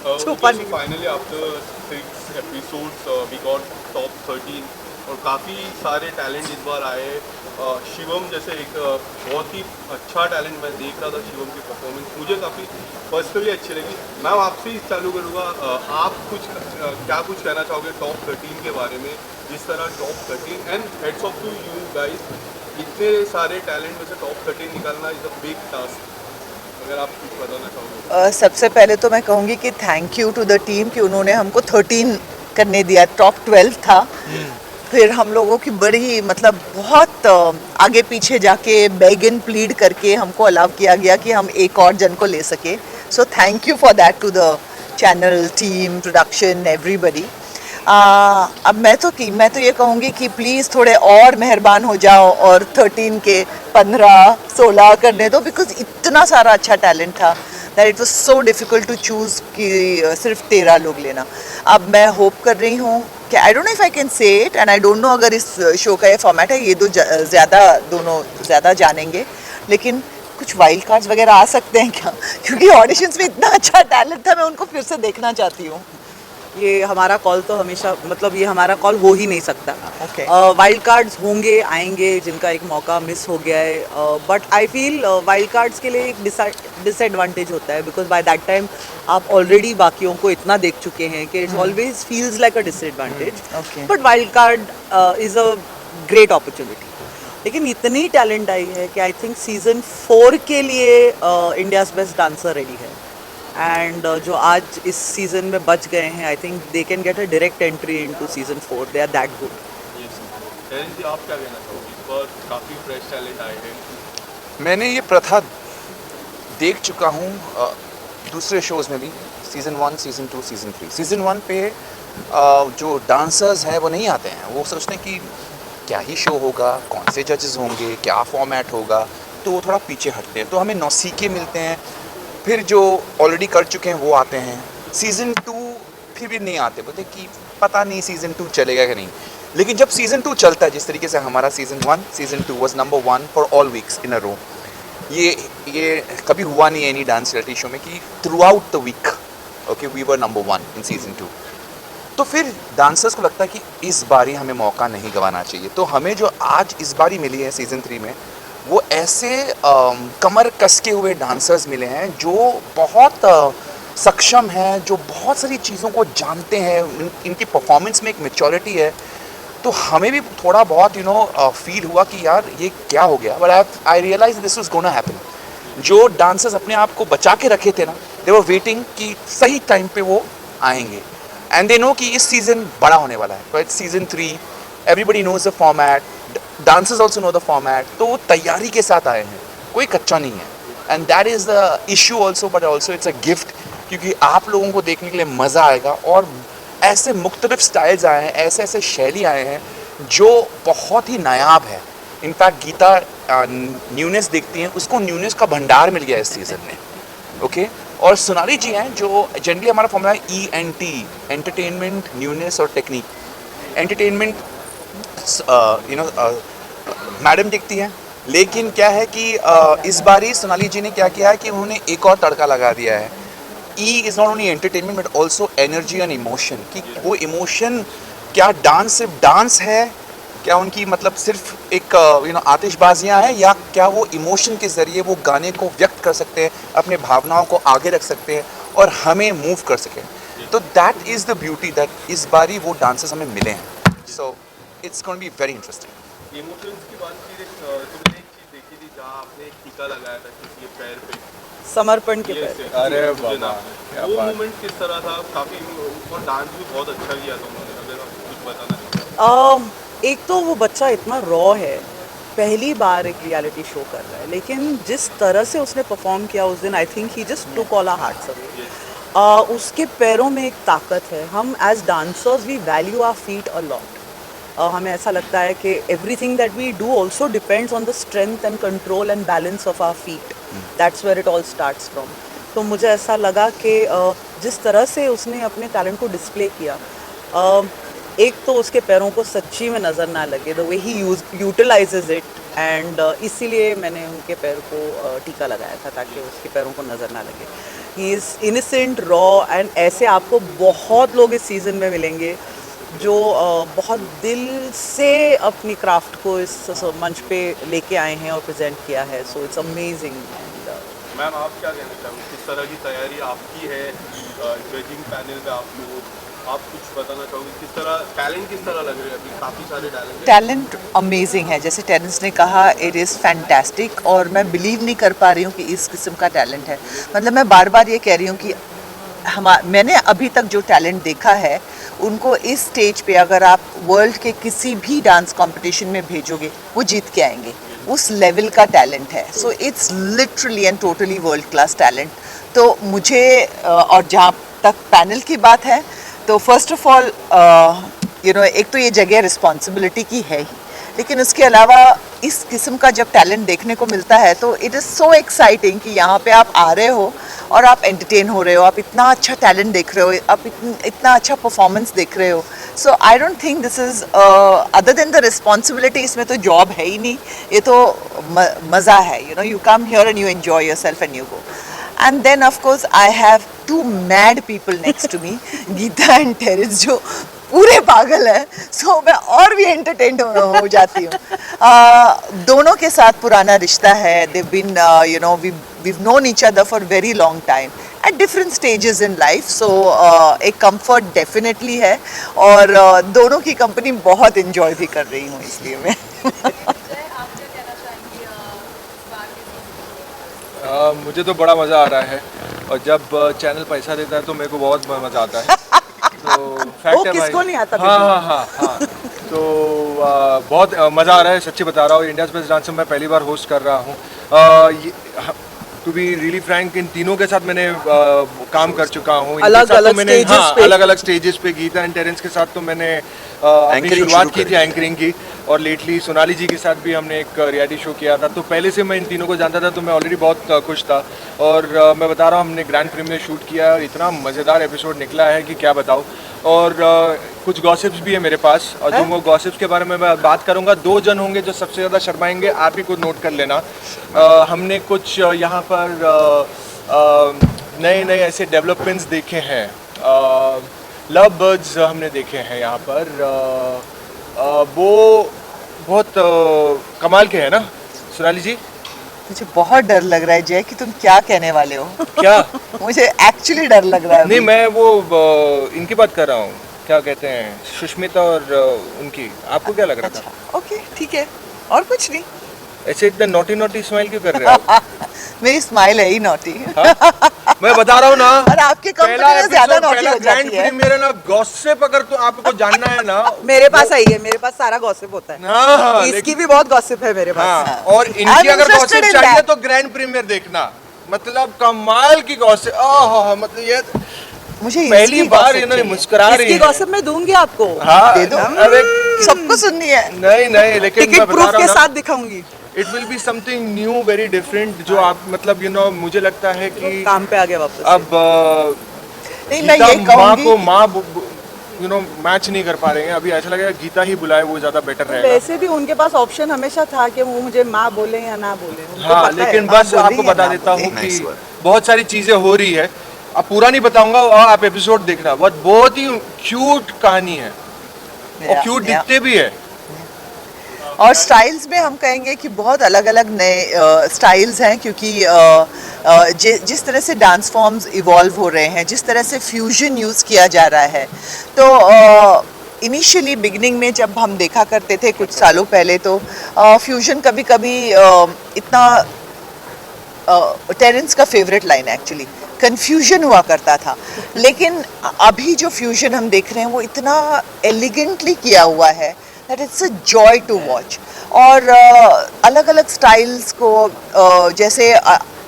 छुपा Okay, so नहीं। finally after 6 episodes we got top 13 और काफ़ी सारे टैलेंट इस बार आए। शिवम जैसे एक बहुत ही अच्छा टैलेंट मैं देख रहा था, शिवम की परफॉर्मेंस मुझे काफ़ी पर्सनली अच्छी लगी। मैं आपसे ही चालू करूँगा, आप कुछ क्या कुछ कहना चाहोगे टॉप 13 के बारे में? जिस तरह top 13 and hats off to you guys, इतने सारे टैलेंट में से टॉप 13 निकालना इज़ अ बिग टास्क। अगर आप कुछ बताना चाहोगे तो। सबसे पहले तो मैं कहूँगी कि thank you to the team कि उन्होंने हमको 13 करने दिया। टॉप 12 था, फिर हम लोगों की बड़ी मतलब बहुत आगे पीछे जाके बेग एंड प्लीड करके हमको अलाउ किया गया कि हम एक और जन को ले सके। So thank you for that to the channel team, production, everybody. अब मैं तो ये कहूँगी कि प्लीज़ थोड़े और मेहरबान हो जाओ और 13 के 15 16 करने दो, बिकॉज इतना सारा अच्छा टैलेंट था that it was so difficult to choose कि सिर्फ 13 लोग लेना। अब मैं होप कर रही हूँ कि I don't know if I can say it and I don't know अगर इस शो का ये फॉर्मेट है, ये ज़्यादा दोनों ज़्यादा जानेंगे, लेकिन कुछ वाइल्ड कार्ड्स वगैरह आ सकते हैं क्या? क्योंकि ऑडिशंस में इतना अच्छा टैलेंट था, मैं उनको फिर से देखना चाहती हूँ। ये हमारा कॉल तो हमेशा मतलब ये हमारा कॉल हो ही नहीं सकता। ओके। वाइल्ड कार्ड्स होंगे, आएंगे जिनका एक मौका मिस हो गया है, but I feel wild cards के लिए एक डिसएडवांटेज होता है, बिकॉज बाय दैट टाइम आप ऑलरेडी बाकियों को इतना देख चुके हैं कि it's always feels like a disadvantage. Okay. But wild card is a great opportunity. लेकिन इतनी टैलेंट आई है कि आई थिंक सीजन 4 के लिए इंडियाज़ बेस्ट डांसर रेडी है। एंड जो आज इस सीजन में बच गए हैं, I think they can get a direct entry into season 4। They are that good. Yes, Narendra ji आप क्या कहना चाहोगे? इस बार काफ़ी फ्रेश टैलेंट आए हैं। मैंने ये प्रथा देख चुका हूँ दूसरे शोज़ में भी, सीज़न 1, सीज़न 2, सीज़न 3। सीज़न 1 पे जो डांसर्स हैं वो नहीं आते हैं, वो सोचते हैं कि क्या ही शो होगा, कौन से जजेस होंगे, क्या फॉर्मेट होगा, तो वो थोड़ा पीछे हटते हैं। तो हमें नौसीखे मिलते हैं, फिर जो ऑलरेडी कर चुके हैं वो आते हैं। सीज़न 2 फिर भी नहीं आते, बोलते कि पता नहीं सीज़न 2 चलेगा कि नहीं। लेकिन जब सीज़न 2 चलता है, जिस तरीके से हमारा season 1, season 2 was number 1 for all weeks in a row. ये कभी हुआ नहीं है एनी डांस रियलिटी शो में कि throughout the week okay we were number 1 in season 2। तो फिर डांसर्स को लगता है कि इस बारी हमें मौका नहीं गंवाना चाहिए। तो हमें जो आज इस बारी मिली है सीज़न 3 में, वो ऐसे कमर कसके हुए डांसर्स मिले हैं जो बहुत सक्षम हैं, जो बहुत सारी चीज़ों को जानते हैं, इनकी परफॉर्मेंस में एक मैच्योरिटी है। तो हमें भी थोड़ा बहुत फील हुआ कि यार ये क्या हो गया, but I realize this was gonna happen. जो डांसर्स अपने आप को बचा के रखे थे ना, दे वर वेटिंग कि सही टाइम पे वो आएंगे। एंड दे नो कि इस सीज़न बड़ा होने वाला है। तो it's season 3, everybody knows the format, dancers also know the format, तो वो तैयारी के साथ आए हैं, कोई कच्चा नहीं है। And that is the issue also, but also it's a gift, क्योंकि आप लोगों को देखने के लिए मज़ा आएगा। और ऐसे मुख्तलिफ स्टाइल्स आए हैं, ऐसे ऐसे शैली आए हैं जो बहुत ही नायाब है। इनफैक्ट गीता न्यूनेस देखती हैं, उसको न्यूनेस का भंडार मिल गया इस सीज़न में। ओके और सोनाली जी हैं जो जनरली हमारा फॉर्मूला है ENT, एंटरटेनमेंट, न्यूनेस और टेक्निक। एंटरटेनमेंट मैडम दिखती हैं, लेकिन क्या है कि इस बारी सोनाली जी ने क्या किया है कि उन्होंने एक और तड़का लगा दिया है। It is not only entertainment but also energy and emotion, कि वो इमोशन क्या डांस सिर्फ डांस है, क्या उनकी मतलब सिर्फ एक आतिशबाजियाँ हैं, या क्या वो इमोशन के ज़रिए वो गाने को व्यक्त कर सकते हैं, अपने भावनाओं को आगे रख सकते हैं और हमें मूव कर सकें। तो that is the beauty that इस बारी वो डांसर्स हमें मिले हैं। So it's going to be very interesting. Emotions की बात की, तुमने एक चीज़ देखी थी जहाँ आपने एक टीका लगाया था किसी के पैर पे। समर्पण के ये पैर। अरे बाबा, वो मोमेंट किस तरह था? काफ़ी, और डांस भी बहुत अच्छा किया था उन्होंने। अगर आप कुछ बताना चाहें। एक तो वो बच्चा इतना रॉ है, पहली बार एक रियलिटी शो कर रहा है, लेकिन जिस तरह से उसने परफॉर्म किया उस दिन, I think he just took all our hearts away. उसके पैरों में एक ताकत है। हम as dancers we value our feet a lot. हमें ऐसा लगता है कि everything that we do also depends on the strength and control and balance of our feet. That's where it all starts from. तो मुझे ऐसा लगा कि जिस तरह से उसने अपने टैलेंट को डिस्प्ले किया, एक तो उसके पैरों को सच्ची में नज़र ना लगे, the way he utilises it, and इसीलिए मैंने उनके पैर को टीका लगाया था ताकि उसके पैरों को नज़र ना लगे। He is innocent, raw, and ऐसे आपको बहुत लोग इस सीज़न में मिलेंगे जो बहुत दिल से अपनी क्राफ्ट को इस मंच पे लेके आए हैं और प्रेजेंट किया है. So it's amazing. मैम आप क्या कहना चाहोगे, किस तरह की तैयारी आपकी है जजिंग पैनल में? आप कुछ बताना चाहोगे, किस तरह टैलेंट किस तरह लग रहे हैं? अभी काफ़ी सारे टैलेंट टैलेंट अमेजिंग है, जैसे टेरेंस ने कहा इट इज़ फैंटास्टिक, और मैं बिलीव नहीं कर पा रही हूँ कि इस किस्म का टैलेंट है. मतलब मैं बार बार ये कह रही हूँ कि मैंने अभी तक जो टैलेंट देखा है उनको इस स्टेज पे अगर आप वर्ल्ड के किसी भी डांस कंपटीशन में भेजोगे वो जीत के आएंगे. उस लेवल का टैलेंट है. So it's literally and totally world class talent. तो मुझे और जहाँ तक पैनल की बात है तो फर्स्ट ऑफ ऑल एक तो ये जगह रिस्पॉन्सिबिलिटी की है ही, लेकिन उसके अलावा इस किस्म का जब टैलेंट देखने को मिलता है तो इट इज़ सो एक्साइटिंग कि यहाँ पे आप आ रहे हो और आप एंटरटेन हो रहे हो, आप इतना अच्छा टैलेंट देख रहे हो, आप इतना अच्छा परफॉर्मेंस देख रहे हो. So I don't think this is other than the responsibility, इसमें तो जॉब है ही नहीं, ये तो मज़ा है. You come here and you enjoy your self and you go. And then of course I have two mad people next to me, Geeta and Terence, जो पूरे पागल हैं. सो मैं और भी एंटरटेन हो जाती हूँ. दोनों के साथ पुराना रिश्ता है. They've been we've known each other for very long time at different stages in life. So एक comfort definitely है, और दोनों की कंपनी बहुत enjoy भी कर रही हूँ, इसलिए मैं मुझे तो बड़ा मज़ा आ रहा है, और जब चैनल पैसा देता है तो मेरे को बहुत मज़ा आता है. तो फैक्ट है किसको भाई. नहीं आता? हाँ. तो बहुत मज़ा आ रहा है, सच्ची बता रहा हूँ. इंडियाज़ बेस्ट डांसर मैं पहली बार होस्ट कर रहा हूँ. टू बी रियली फ्रैंक, इन तीनों के साथ मैंने काम कर चुका हूँ. अलग अलग स्टेजेस पे. गीता एंड टेरेंस के साथ तो मैंने अपनी शुरुआत की थी एंकरिंग की, और लेटली सोनाली जी के साथ भी हमने एक रियलिटी शो किया था. तो पहले से मैं इन तीनों को जानता था, तो मैं ऑलरेडी बहुत खुश था. और मैं बता रहा हूँ, हमने ग्रैंड प्रीमियर शूट किया और इतना मज़ेदार एपिसोड निकला है कि क्या बताऊँ. और कुछ गॉसिप्स भी है मेरे पास, और जो वो गॉसिप्स के बारे में मैं बात करूँगा. 2 जन होंगे जो सबसे ज़्यादा शर्माएंगे, आप ही को नोट कर लेना. हमने कुछ यहाँ पर नए ऐसे डेवलपमेंट्स देखे हैं. लव बर्ड्स हमने देखे हैं यहाँ पर. वो बहुत कमाल के हैं ना सोनाली जी? मुझे बहुत डर लग रहा है जय कि तुम क्या कहने वाले हो. क्या? मुझे एक्चुअली डर लग रहा है. नहीं, मैं वो इनकी बात कर रहा हूँ, क्या कहते हैं, सुष्मिता और उनकी. आपको क्या लग रहा था? ओके ठीक है, और कुछ नहीं. ऐसे इतना नोटी स्माइल क्यों कर रहे हो आप? मेरी स्माइल है ही नॉटी. मैं बता रहा हूँ ना, और आपके कंपनी में ज्यादा नॉटी हो जाती है. मेरा ना गॉसिप अगर तो आपको जानना है ना, मेरे पास आई है, मेरे पास सारा गॉसिप होता है. हाँ, इसकी भी बहुत गॉसिप है मेरे पास. हाँ, और इनकी अगर गॉसिप चाहिए तो ग्रैंड प्रीमियर देखना. मतलब कमाल की गॉसिप. मतलब ये मुझे पहली बार इन्होंने मुस्कुरा रही है. इसकी गॉसिप मैं दूंगी आपको. हाँ, दे दो. अरे सबको सुननी है. नहीं, लेकिन टिकट प्रूफ के साथ दिखाऊंगी. It will be something new, very different, जो आप मतलब मुझे लगता है कि काम पे आ गया वापस. अब नहीं, मैं ये गीता माँ को तो मैच नहीं कर पा रहे हैं. अभी ऐसा लगेगा गीता ही बुलाए, वो ज्यादा बेटर रहेगा. वैसे भी उनके पास ऑप्शन हमेशा था कि वो मुझे माँ बोले या ना बोले. हाँ, लेकिन बस आपको बता देता हूँ कि बहुत सारी चीजें हो रही है. अब पूरा नहीं बताऊंगा, आप एपिसोड देखना. बहुत ही क्यूट कहानी है, और क्यूट दिखते भी है. और स्टाइल्स में हम कहेंगे कि बहुत अलग अलग नए स्टाइल्स हैं, क्योंकि जिस तरह से डांस फॉर्म्स इवॉल्व हो रहे हैं, जिस तरह से फ्यूजन यूज़ किया जा रहा है. तो इनिशियली बिगनिंग में जब हम देखा करते थे कुछ सालों पहले, तो फ्यूजन कभी कभी इतना टेरेंस का फेवरेट लाइन एक्चुअली, कन्फ्यूजन हुआ करता था. लेकिन अभी जो फ्यूजन हम देख रहे हैं वो इतना एलिगेंटली किया हुआ है that it's a joy to watch. और अलग अलग स्टाइल्स को जैसे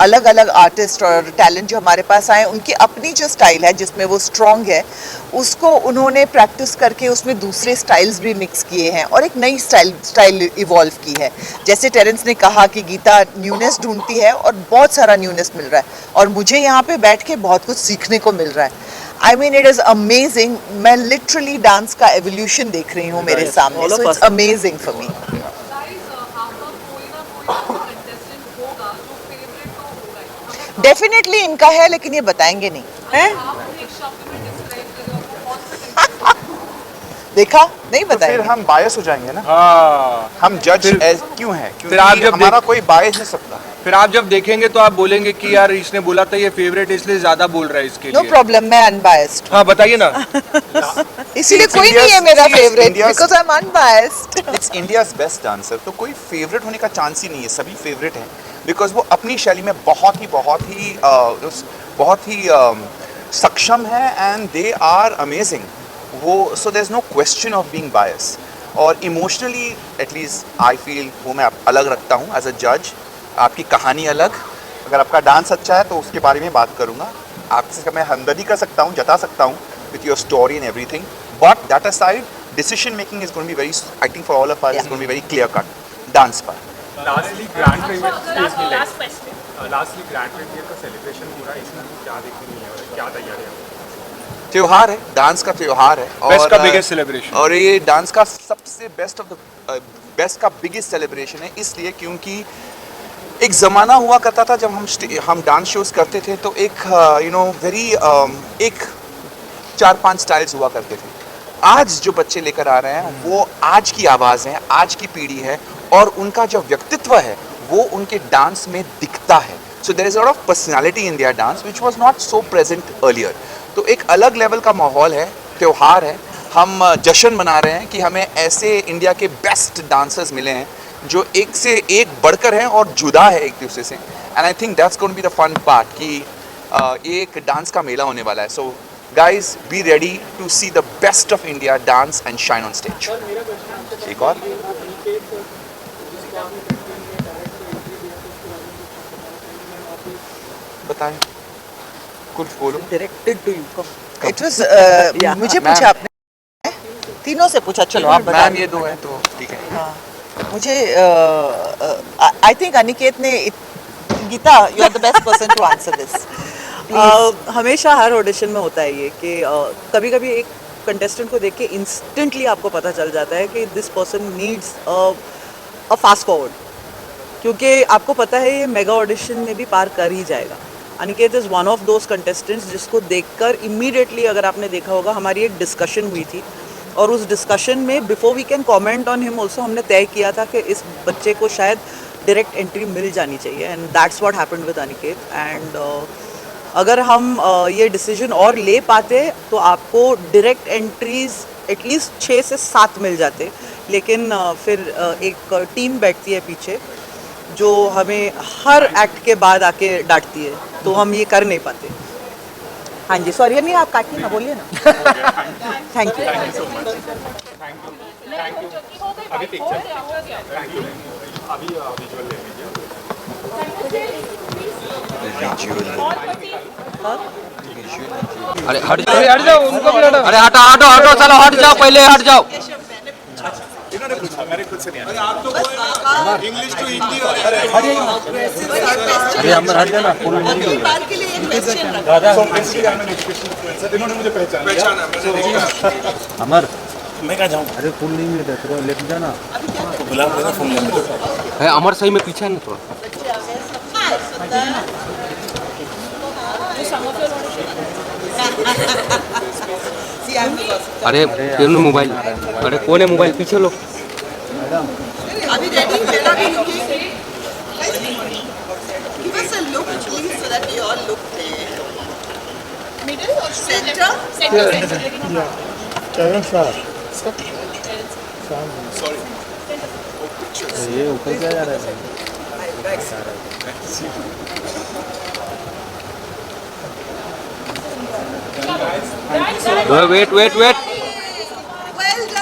अलग अलग आर्टिस्ट और टैलेंट जो हमारे पास आए, उनकी अपनी जो स्टाइल है जिसमें वो स्ट्रॉन्ग है, उसको उन्होंने प्रैक्टिस करके उसमें दूसरे स्टाइल्स भी मिक्स किए हैं और एक नई स्टाइल इवॉल्व की है. जैसे टेरेंस ने कहा कि गीता न्यूनेस ढूंढती है, और बहुत सारा न्यूनेस मिल रहा है, और मुझे यहाँ पे बैठ के बहुत कुछ सीखने को मिल रहा है. I mean, it is amazing. मैं literally डांस का evolution देख रही हूँ मेरे सामने. So it's amazing for me. Definitely इनका है, लेकिन ये बताएंगे नहीं है। देखा नहीं तो फिर बताएंगे। हम बायस हो जाएंगे ना, हाँ, हम जज फिर- क्यों है, फिर आप क्योंकि जब हमारा कोई बायस नहीं सकता। फिर आप जब देखेंगे तो आप बोलेंगे कि यार इसने बोला था ये फेवरेट इसलिए ज्यादा बोल रहा है इसके नो लिए। प्रॉब्लम, मैं अनबायस्ड, हाँ बताइए ना। इसीलिए It's कोई नहीं है India's- मेरा it's favourite, India's- because I am unbiased. It's India's best dancer, तो कोई फेवरेट होने का चांस ही नहीं है, सभी फेवरेट हैं बिकॉज वो अपनी शैली में बहुत ही सक्षम है एंड दे आर अमेजिंग। वो so there is no question of being bias. और इमोशनली एटलीस्ट आई फील वो मैं अलग रखता हूँ एज अ जज। आपकी कहानी अलग, अगर आपका डांस अच्छा है तो उसके बारे में बात करूँगा, आपसे मैं हमदर्दी कर सकता हूँ, जता सकता हूँ with your story and everything, but that aside decision making is going to be very, I think for all of us, Yeah. is going to be very clear cut dance पर। Lastly grand premier lastly grand premier का celebration पूरा इसमें क्या देखने मिला और क्या तैयारियां? त्योहार है, डांस का त्योहार है Best का biggest celebration। और ये डांस का सबसे बेस्ट का बिगेस्ट सेलिब्रेशन है, इसलिए क्योंकि एक ज़माना हुआ करता था जब हम डांस शोज करते थे तो एक वेरी एक 4-5 स्टाइल्स हुआ करते थे। आज जो बच्चे लेकर आ रहे हैं वो आज की आवाज़ है, आज की पीढ़ी है, और उनका जो व्यक्तित्व है वो उनके डांस में दिखता है। So there is a lot of personality in their dance which was not so present earlier. तो एक अलग लेवल का माहौल है, त्योहार है, हम जश्न मना रहे हैं कि हमें ऐसे इंडिया के बेस्ट डांसर्स मिले हैं जो एक से एक बढ़कर हैं और जुदा है एक दूसरे से। And I think that's going to be the fun part कि ये एक डांस का मेला होने वाला है। सो guys, be ready to see the best of India dance and shine on stage. एक और बताएं, कुछ बोलो। Directed to you. It was Yeah. मुझे Ma'am. पूछा आपने, तीनों से पूछा, चलो आप बता मैम दीजिए। ये दो हैं तो ठीक है। हाँ, मुझे आई थिंक अनिकेत ने Geeta, you are the best person to answer this. हमेशा हर ऑडिशन में होता है ये कि कभी कभी एक कंटेस्टेंट को देख के इंस्टेंटली आपको पता चल जाता है कि this person needs a fast forward, क्योंकि आपको पता है ये मेगा ऑडिशन में भी पार कर ही जाएगा। Aniket is one of those contestants जिसको देखकर इमीडिएटली, अगर आपने देखा होगा, हमारी एक डिस्कशन हुई थी और उस डिस्कशन में before we can comment on him also हमने तय किया था कि इस बच्चे को शायद डायरेक्ट एंट्री मिल जानी चाहिए, and that's what happened with Aniket. And अगर हम ये डिसीजन और ले पाते तो आपको डायरेक्ट एंट्रीज एटलीस्ट 6 से 7 मिल जाते, लेकिन फिर एक टीम बैठती है पीछे जो हमें हर एक्ट के बाद आके डांटती है, तो हम ये कर नहीं पाते। हाँ जी, सॉरी, नहीं आप काटिए ना, बोलिए ना। Thank you. अभी पिक्चर अभी विजुअल ले लीजिए। अरे हट जाओ उनको भी हटो। अरे हटो हटो हटो, चलो हट जाओ, पहले हट जाओ। अरे हम हट जाना। अमर मैं कहाँ जाऊँ? अरे फुल नहीं मिलता, थोड़ा लेट जाना। है अमर सही में पीछे है ना थोड़ा। अरे फिर मोबाइल, अरे कौन है मोबाइल, पीछे लो। अभी रेडी, मेरा भी looking. Give us a look, please, so that we all look there. Middle or center? ये ऊपर क्या जा रहा है? Wait wait wait